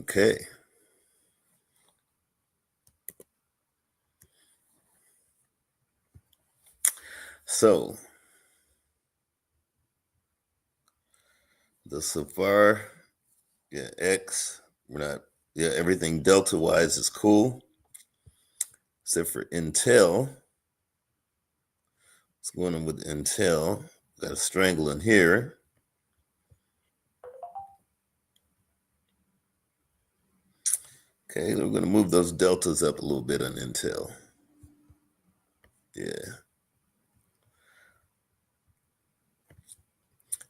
Okay. So the Safar, yeah, X, we're not, yeah, everything Delta wise is cool, except for Intel. What's going on with Intel? Got a strangle in here. Okay, we're going to move those deltas up a little bit on Intel. Yeah.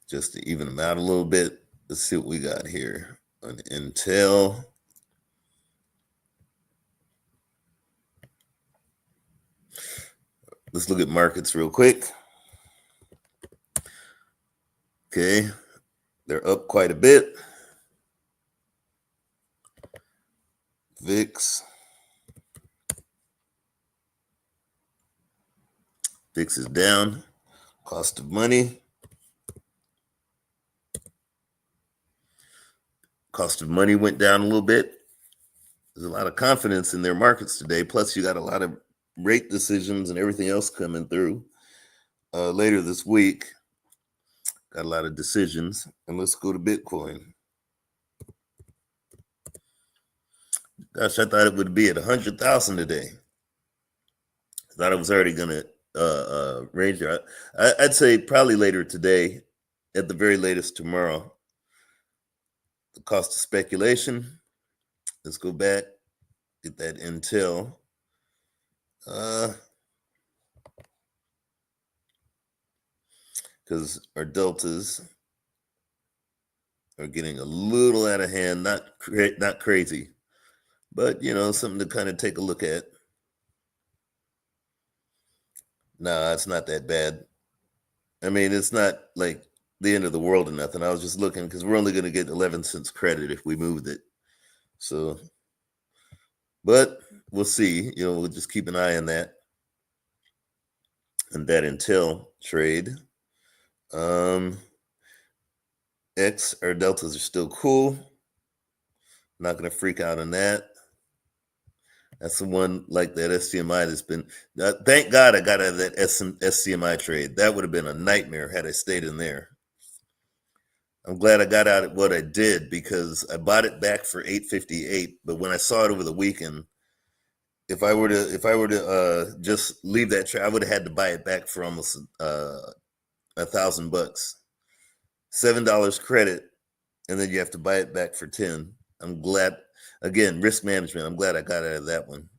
Just to even them out a little bit. Let's see what we got here on Intel. Let's look at markets real quick. Okay, they're up quite a bit. VIX. VIX is down. Cost of money. Cost of money went down a little bit. There's a lot of confidence in their markets today. Plus, you got a lot of rate decisions and everything else coming through later this week. Got a lot of decisions. And let's go to Bitcoin. Gosh, I thought it would be at 100,000 today. I thought it was already going to range there. I'd say probably later today, at the very latest tomorrow. The cost of speculation. Let's go back, get that Intel. Because our deltas are getting a little out of hand, not crazy, but something to kind of take a look at. No, it's not that bad. I mean, it's not like the end of the world or nothing. I was just looking because we're only going to get 11 cents credit if we moved it. So, but we'll see. We'll just keep an eye on that. And that Intel trade. X, our deltas are still cool. Not going to freak out on that. That's the one like that SCMI that's been. Thank God I got out of that SCMI trade. That would have been a nightmare had I stayed in there. I'm glad I got out of what I did because I bought it back for $8.58. But when I saw it over the weekend, if I were to just leave that trade, I would have had to buy it back for almost $1,000. $7 credit, and then you have to buy it back for 10. I'm glad. Again, risk management. I'm glad I got out of that one.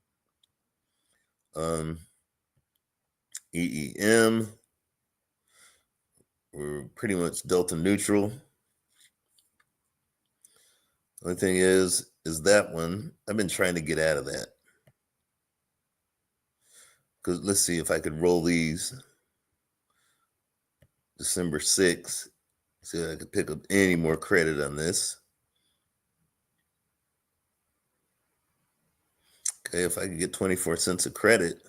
EEM. We're pretty much delta neutral. Only thing is that one. I've been trying to get out of that. Because let's see if I could roll these. December 6th. See if I could pick up any more credit on this. Okay, if I could get 24 cents of credit.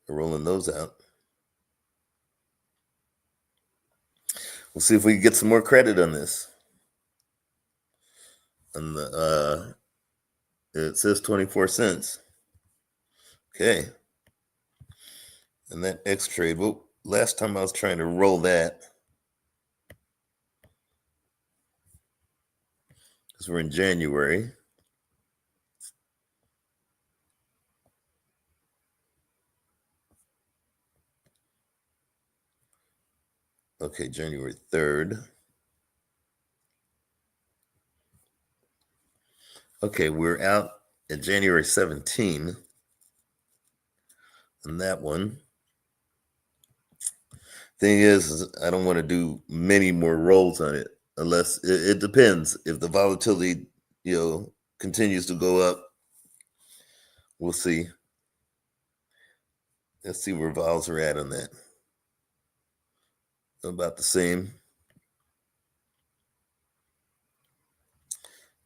We're rolling those out. We'll see if we can get some more credit on this. And it says 24 cents. Okay. And that X trade. Well, last time I was trying to roll that. Because we're in January. Okay, January 3rd. Okay, we're out at January 17th. And that one. Thing is I don't want to do many more rolls on it unless it depends. If the volatility, continues to go up, we'll see. Let's see where vols are at on that. About the same.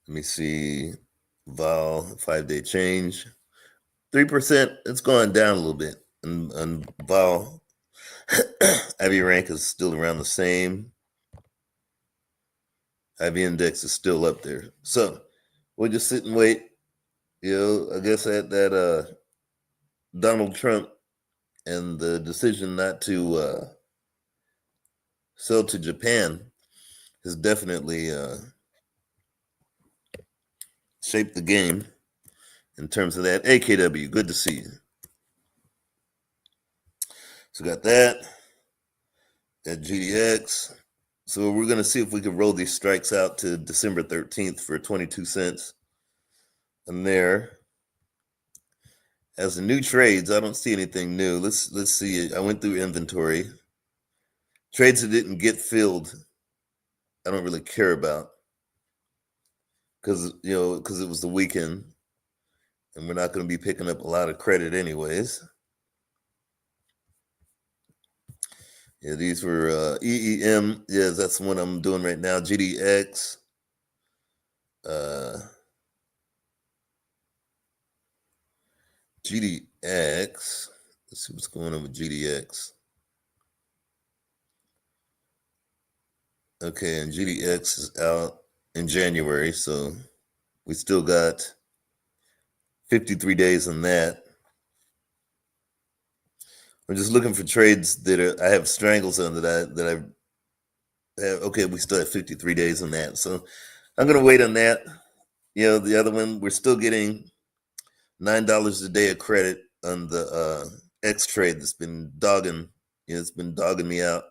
Let me see. Vol 5-day change. 3%. It's gone down a little bit. And vol IV rank is still around the same. IV index is still up there. So we'll just sit and wait. I guess that Donald Trump and the decision not to sell to Japan has definitely shaped the game in terms of that. AKW, good to see you. So got that. Got GDX. So we're going to see if we can roll these strikes out to December 13th for 22 cents. And there. As the new trades, I don't see anything new. Let's see. I went through inventory. Trades that didn't get filled, I don't really care about because it was the weekend, and we're not going to be picking up a lot of credit anyways. Yeah, these were EEM. Yeah, that's the one I'm doing right now. GDX. GDX. Let's see what's going on with GDX. Okay, and GDX is out in January, so we still got 53 days on that. I'm just looking for trades that I have strangles on that I have. Okay, we still have 53 days on that, so I'm gonna wait on that. The other one we're still getting $9 a day of credit on the X trade that's been dogging. It's been dogging me out.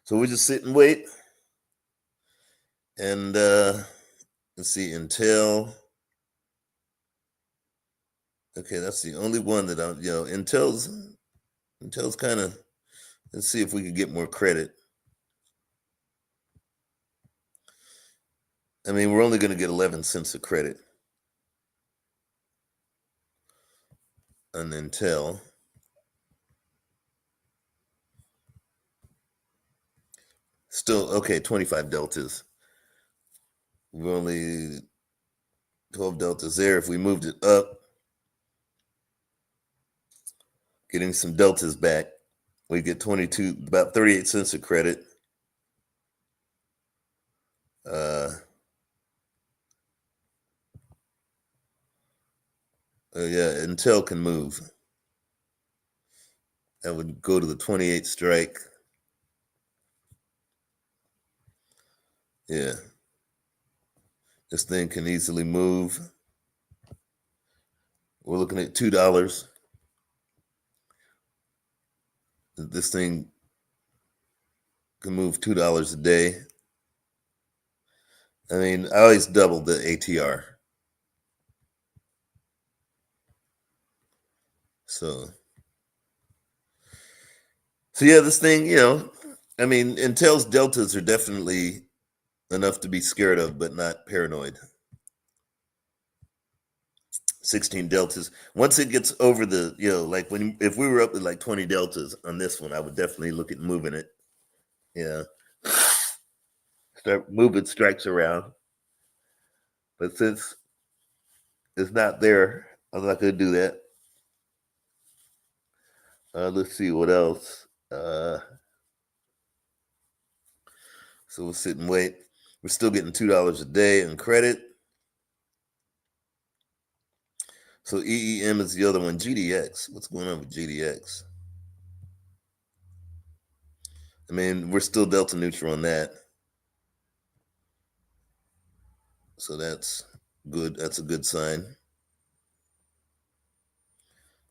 So we just sit and wait. And let's see, Intel. Okay, that's the only one that I'm. Intel's kind of. Let's see if we can get more credit. I mean, we're only going to get 11 cents of credit on Intel. Still, okay, 25 deltas. We're only 12 deltas there. If we moved it up, getting some deltas back, we get 22, about 38 cents of credit. Yeah, Intel can move. That would go to the 28 strike. Yeah. This thing can easily move. We're looking at $2. This thing can move $2 a day. I mean, I always double the ATR. So yeah, this thing, I mean, Intel's deltas are definitely enough to be scared of, but not paranoid. 16 deltas. Once it gets over the, like if we were up at like 20 deltas on this one, I would definitely look at moving it. Yeah. Start moving strikes around. But since it's not there, I'm not going to do that. Let's see what else. So we'll sit and wait. We're still getting $2 a day in credit. So EEM is the other one. GDX. What's going on with GDX? I mean, we're still delta neutral on that. So that's good. That's a good sign.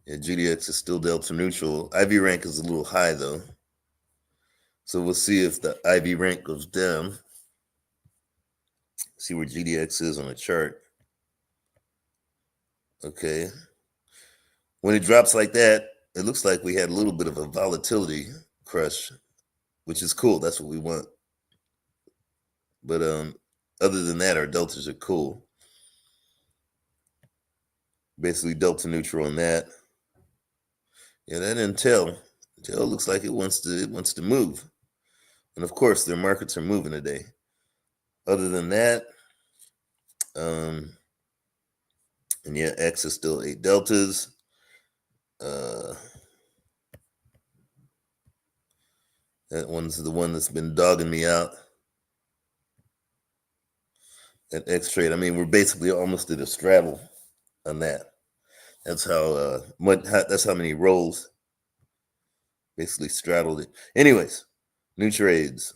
Yeah, GDX is still delta neutral. IV rank is a little high though. So we'll see if the IV rank goes down. See where GDX is on the chart. Okay. When it drops like that, it looks like we had a little bit of a volatility crush, which is cool. That's what we want. But other than that, our deltas are cool. Basically delta neutral on that. Yeah, that Intel looks like it wants to move. And of course, their markets are moving today. Other than that, and yeah, X is still 8 deltas. That one's the one that's been dogging me out at X trade. I mean, we're basically almost at a straddle on that. That's that's how many rolls basically straddled it. Anyways, new trades.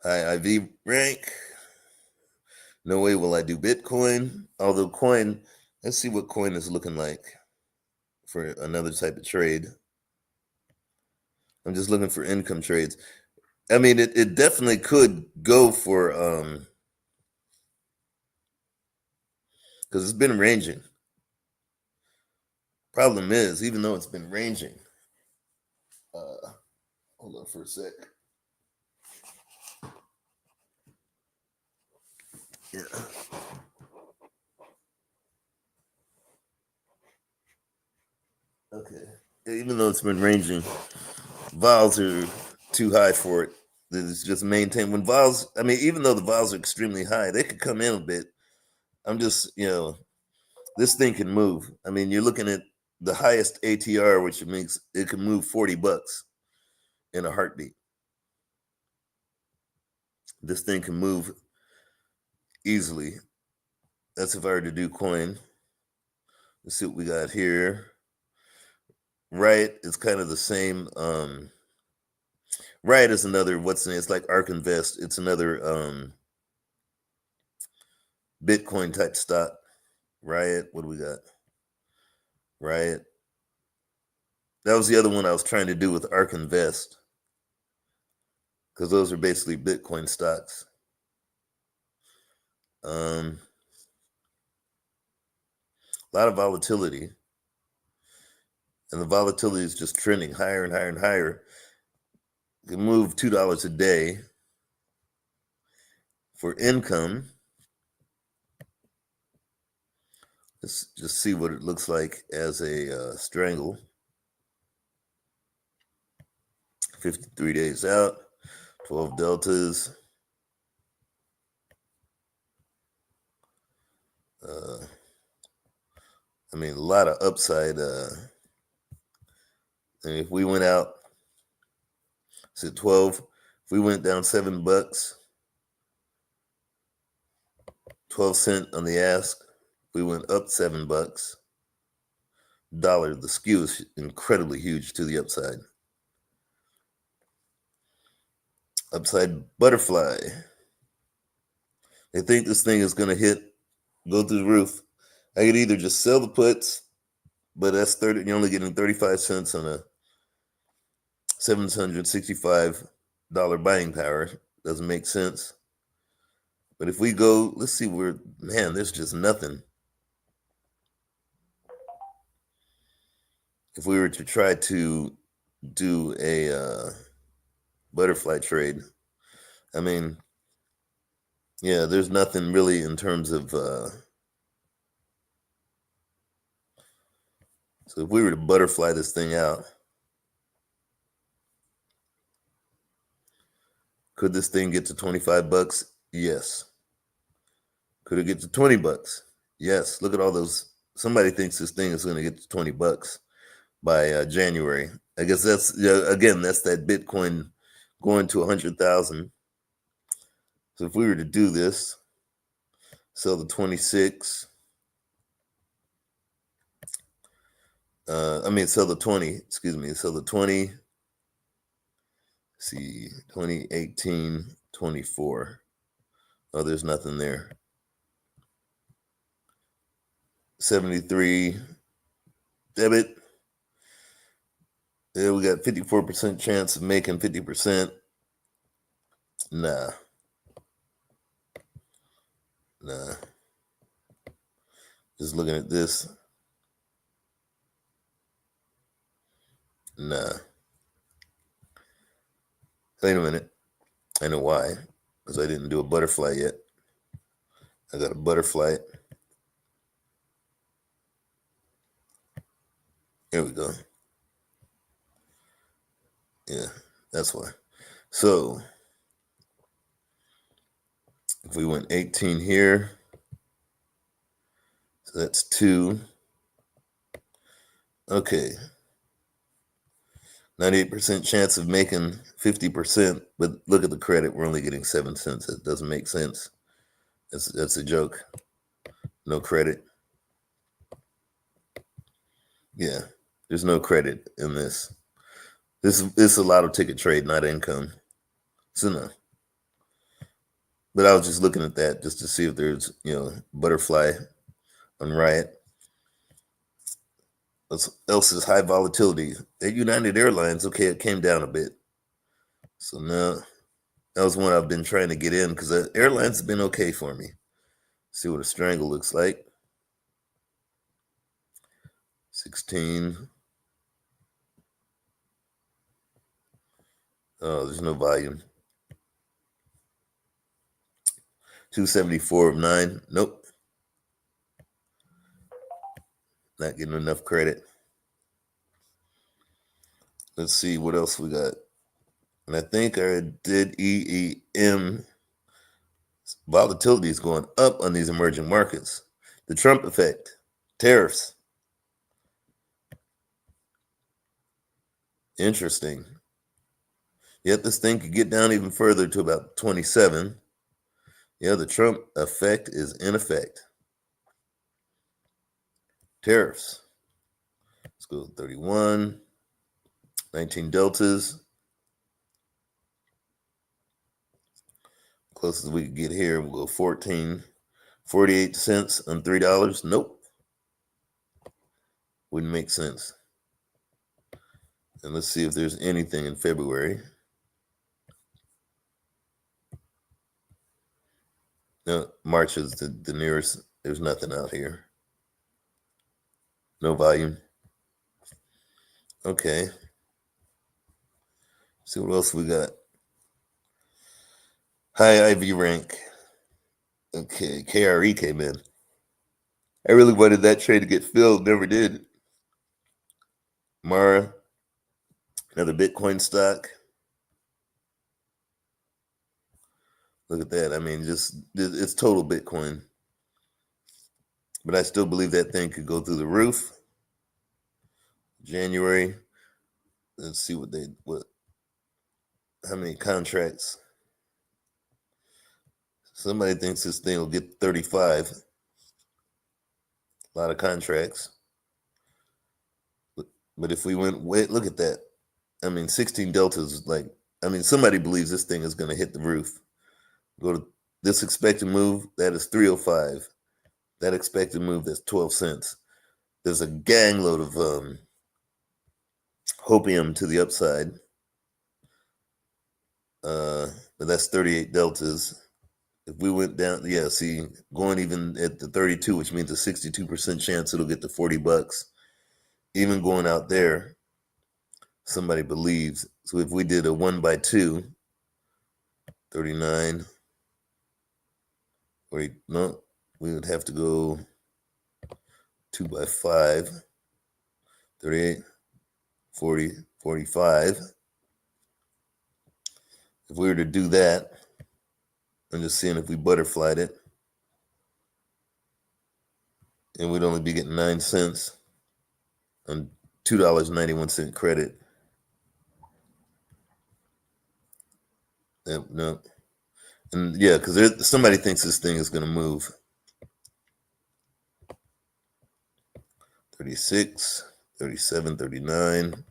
High IV rank. No way will I do Bitcoin. Although coin, let's see what coin is looking like for another type of trade. I'm just looking for income trades. I mean, it definitely could go for because it's been ranging. Problem is, even though it's been ranging, hold on for a sec. Yeah. Okay. Even though it's been ranging, vols are too high for it. It's just maintained. When vols, I mean, even though the vols are extremely high, they could come in a bit. I'm just, this thing can move. I mean, you're looking at the highest ATR, which means it can move $40 in a heartbeat. This thing can move easily. That's if I were to do coin. Let's see what we got here. Right, it's kind of the same. Right is another it's like Ark Invest. It's another Bitcoin type stock. Riot, what do we got? Riot. That was the other one I was trying to do with Ark Invest because those are basically Bitcoin stocks. A lot of volatility, and the volatility is just trending higher and higher and higher. You can move $2 a day for income. Let's just see what it looks like as a strangle. 53 days out, 12 deltas. I mean, a lot of upside. And if we went out, so 12, if we went down $7, 12 cents on the ask, if we went up $7, dollar, the skew is incredibly huge to the upside. Upside butterfly. They think this thing is going to go through the roof. I could either just sell the puts, but that's 30. You're only getting 35 cents on a $765 buying power. Doesn't make sense. But if we go, let's see where, man, there's just nothing. If we were to try to do a butterfly trade, I mean, yeah, there's nothing really in terms of. So if we were to butterfly this thing out, could this thing get to $25? Yes. Could it get to $20? Yes. Look at all those. Somebody thinks this thing is going to get to $20 by January. I guess that's again, that's that Bitcoin going to 100,000. So if we were to do this, sell the 26, sell the 20, sell the 20, see, 2018, 24. Oh, there's nothing there. 73 debit. Yeah, we got 54% chance of making 50%. Nah. Just looking at this. Nah. Wait a minute. I know why. Because I didn't do a butterfly yet. I got a butterfly. Here we go. Yeah, that's why. So if we went 18 here, so that's 2. Okay. 98% chance of making 50%, but look at the credit. We're only getting 7 cents. It doesn't make sense. That's a joke. No credit. Yeah, there's no credit in this. This is a lotto ticket trade, not income. So no. But I was just looking at that just to see if there's, butterfly on Riot. What else is high volatility? At United Airlines, okay, it came down a bit. So now that was one I've been trying to get in because the airlines have been okay for me. See what a strangle looks like. 16. Oh, there's no volume. 274 of 9. Nope. Not getting enough credit. Let's see what else we got. And I think I did EEM. Volatility is going up on these emerging markets. The Trump effect. Tariffs. Interesting. Yet this thing could get down even further to about 27. Yeah, the Trump effect is in effect. Tariffs. Let's go 31. 19 deltas. Closest we could get here, we'll go 14. 48 cents on $3. Nope. Wouldn't make sense. And let's see if there's anything in February. No, March is the nearest. There's nothing out here. No volume. Okay. See what else we got. High IV rank. Okay, KRE came in. I really wanted that trade to get filled. Never did. Mara, another Bitcoin stock. Look at that. I mean, just it's total Bitcoin. But I still believe that thing could go through the roof. January. Let's see how many contracts. Somebody thinks this thing will get 35. A lot of contracts. But if we look at that. I mean, 16 deltas, somebody believes this thing is going to hit the roof. Go to this expected move, that is 305. That expected move, that's 12 cents. There's a gang load of hopium to the upside. But that's 38 deltas. If we went down, going even at the 32, which means a 62% chance it'll get to $40. Even going out there, somebody believes. So if we did a 1x2, 39, we would have to go 2x5, 38, 40, 45. If we were to do that, I'm just seeing if we butterflied it, and we'd only be getting 9 cents on $2.91 credit. No. And yeah, because somebody thinks this thing is going to move. 36, 37, 39.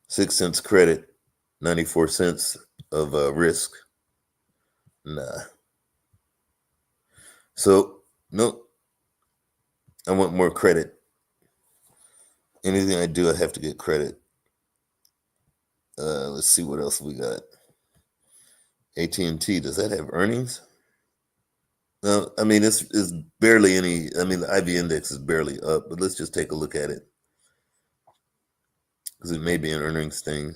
6 cents credit, 94 cents of risk. Nah. So, nope. I want more credit. Anything I do, I have to get credit. Let's see what else we got. AT&T, does that have earnings? No, I mean, it's barely any. I mean, the IV index is barely up, but let's just take a look at it because it may be an earnings thing.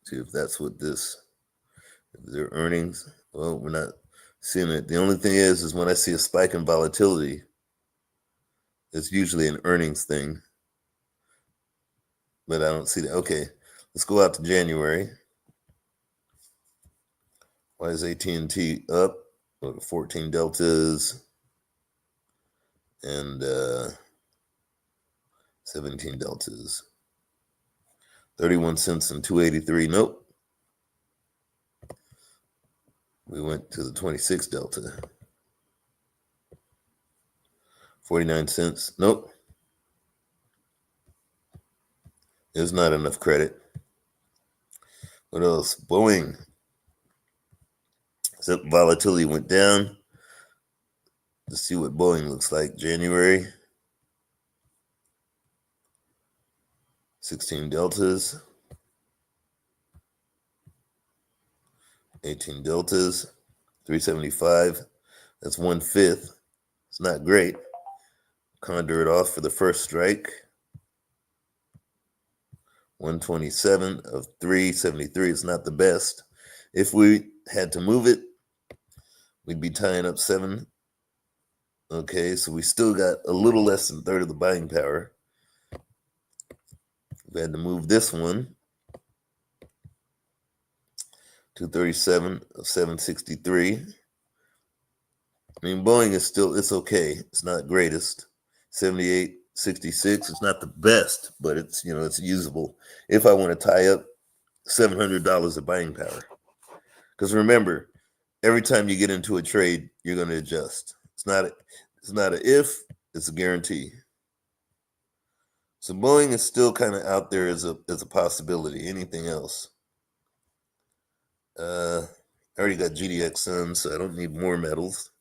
See if that's what if their earnings. Well, we're not seeing it. The only thing is when I see a spike in volatility, it's usually an earnings thing. But I don't see that. Okay, let's go out to January. Why is AT&T up? 14 deltas and 17 deltas. 31 cents and 283. Nope. We went to the 26 delta. 49 cents. Nope. There's not enough credit. What else? Boeing. So volatility went down. Let's see what Boeing looks like. January. 16 deltas. 18 deltas. 375. That's 1/5. It's not great. Condor it off for the first strike. 127 of 373. It's not the best. If we had to move it, we'd be tying up 7. Okay, so we still got a little less than a third of the buying power. We had to move this one. 237 of 763. I mean, Boeing is still, it's okay. It's not greatest. 78.66. It's not the best, but it's, it's usable. If I want to tie up $700 of buying power. Because remember, every time you get into a trade, you're going to adjust. It's not a if, it's a guarantee. So Boeing is still kind of out there as a possibility. Anything else? I already got GDX so I don't need more metals.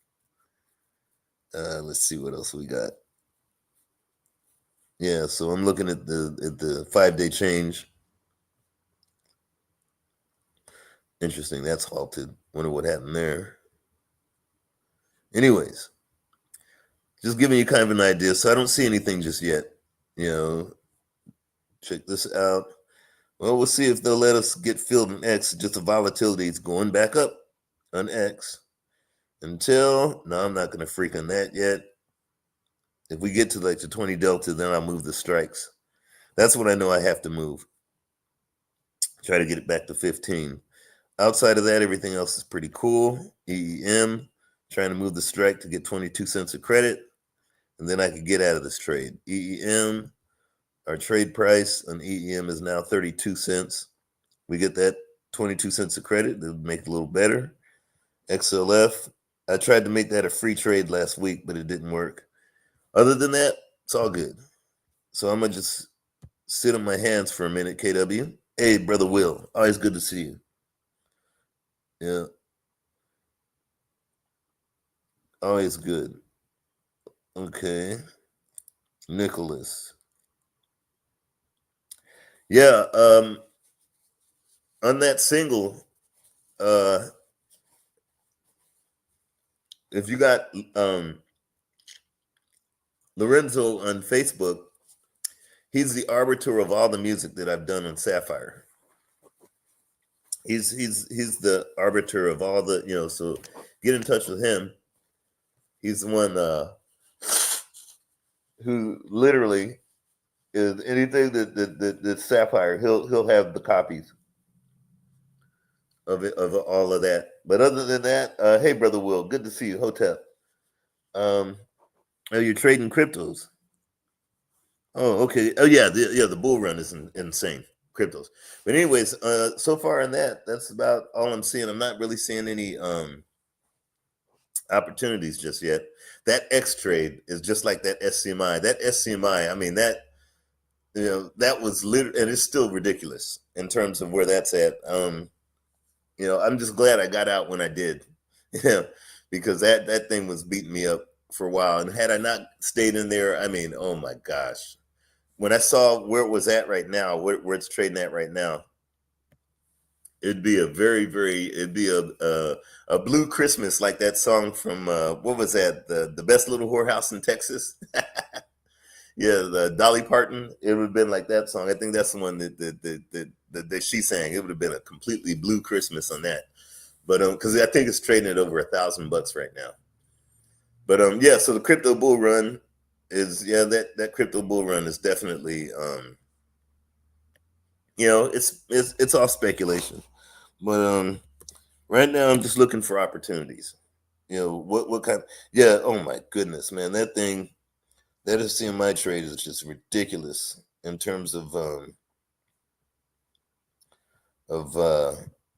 Let's see what else we got. Yeah, so I'm looking at the 5-day change. Interesting, that's halted. Wonder what happened there. Anyways, just giving you kind of an idea. So I don't see anything just yet. Check this out. Well, we'll see if they'll let us get filled in X. Just the volatility is going back up on X. No, I'm not going to freak on that yet. If we get to like the 20 delta, then I'll move the strikes. That's what I know I have to move. Try to get it back to 15. Outside of that, everything else is pretty cool. EEM, trying to move the strike to get 22 cents of credit, and then I could get out of this trade. EEM, our trade price on EEM is now 32 cents. We get that 22 cents of credit. It'll make it a little better. XLF, I tried to make that a free trade last week, but it didn't work. Other than that, it's all good. So I'm going to just sit on my hands for a minute, KW. Hey, Brother Will, always good to see you. Yeah. Always good. Okay. Nicholas. Yeah, on that single, if you got Lorenzo on Facebook, he's the arbiter of all the music that I've done on Sapphire. He's the arbiter of all the, so get in touch with him. He's the one who literally is anything that Sapphire, he'll have the copies of it, of all of that. But other than that, hey, Brother Will, good to see you. Hotep. Are you trading cryptos? Oh, okay. Oh, yeah. The bull run is insane. Cryptos. But anyways, so far in that's about all I'm seeing. I'm not really seeing any opportunities just yet. That X trade is just like that SCMI. That SCMI, I mean, that was literally, and it's still ridiculous in terms of where that's at. I'm just glad I got out when I did, because that thing was beating me up for a while. And had I not stayed in there, I mean, oh my gosh. When I saw where it was at right now, where it's trading at right now, it'd be a a blue Christmas, like that song from what was that? The Best Little Whorehouse in Texas. Yeah, the Dolly Parton. It would have been like that song. I think that's the one that she sang. It would have been a completely blue Christmas on that. But because I think it's trading at over $1,000 right now. But yeah, so the crypto bull run is that crypto bull run is definitely it's all speculation. But right now I'm just looking for opportunities. what kind? Yeah. Oh my goodness, man, that SCMI trade is just ridiculous in terms of.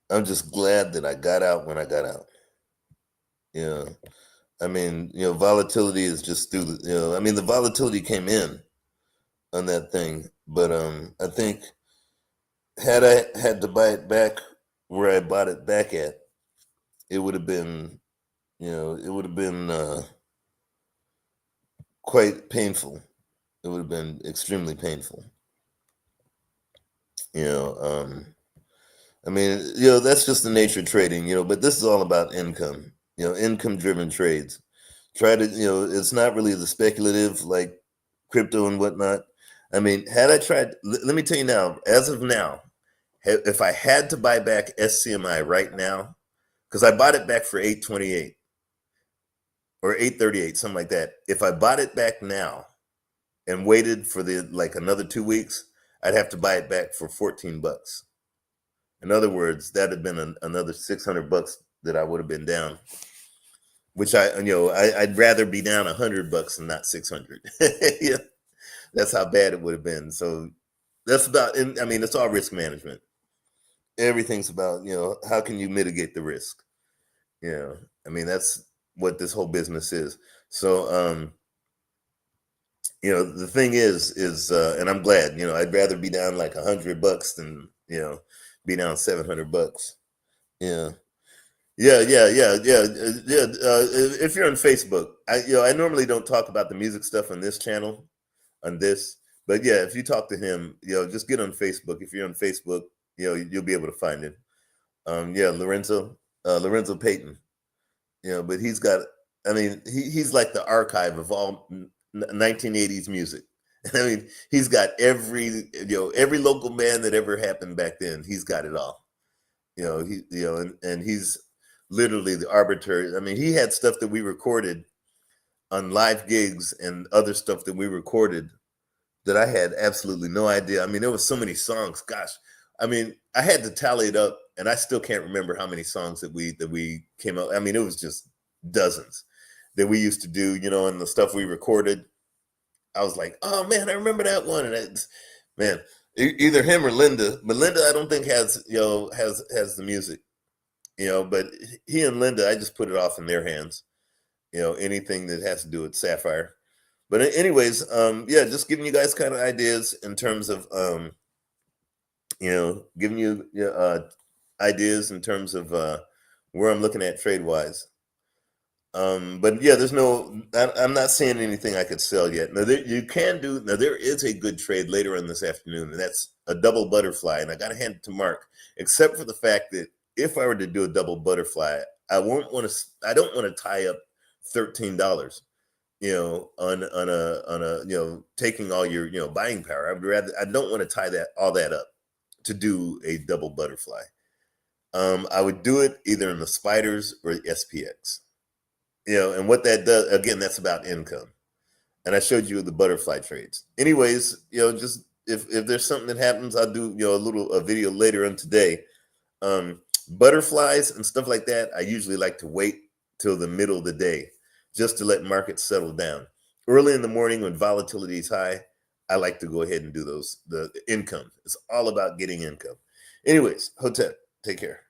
I'm just glad that I got out when I got out. Yeah. I mean, volatility is just through I mean, the volatility came in on that thing, but I think had I had to buy it back where I bought it back at, it would have been, it would have been quite painful. It would have been extremely painful. You know, I mean, that's just the nature of trading, but this is all about income, income driven trades. Try to, it's not really the speculative like crypto and whatnot. I mean, had I tried, let me tell you now, as of now, if I had to buy back SCMI right now, because I bought it back for 828 or 838, something like that. If I bought it back now and waited for the like another 2 weeks, I'd have to buy it back for $14. In other words, that'd have been another $600 that I would have been down. Which I'd rather be down $100 than not 600. Yeah, that's how bad it would have been. So that's about. I mean, it's all risk management. Everything's about how can you mitigate the risk. I mean that's what this whole business is. So the thing is and I'm glad. I'd rather be down like $100 than be down $700. Yeah. Yeah. If you're on Facebook, I normally don't talk about the music stuff on this channel, but yeah, if you talk to him, just get on Facebook. If you're on Facebook, you'll be able to find him. Yeah, Lorenzo Payton. But he's got, I mean, he's like the archive of all 1980s music. I mean, he's got every local band that ever happened back then. He's got it all. And he's literally the arbiter. I mean, he had stuff that we recorded on live gigs and other stuff that we recorded that I had absolutely no idea. I mean, there was so many songs. Gosh, I mean, I had to tally it up, and I still can't remember how many songs that we came out. I mean, it was just dozens that we used to do. And the stuff we recorded. I was like, oh man, I remember that one. And man, either him or Linda. But Linda, I don't think has has the music. But he and Linda, I just put it off in their hands. Anything that has to do with Sapphire. But anyways, yeah, just giving you guys kind of ideas in terms of giving you ideas in terms of where I'm looking at trade wise. But yeah, I'm not seeing anything I could sell yet. Now there is a good trade later on this afternoon, and that's a double butterfly. And I got to hand it to Mark, except for the fact that if I were to do a double butterfly, I don't want to tie up $13, on a taking all your, buying power. I don't want to tie all that up to do a double butterfly. I would do it either in the spiders or the SPX. And what that does, again, that's about income. And I showed you the butterfly trades. Anyways, just if there's something that happens, I'll do, a video later on today. Butterflies and stuff like that, I usually like to wait till the middle of the day just to let markets settle down. Early in the morning when volatility is high, I like to go ahead and do the income. It's all about getting income. Anyways, Hotep, take care.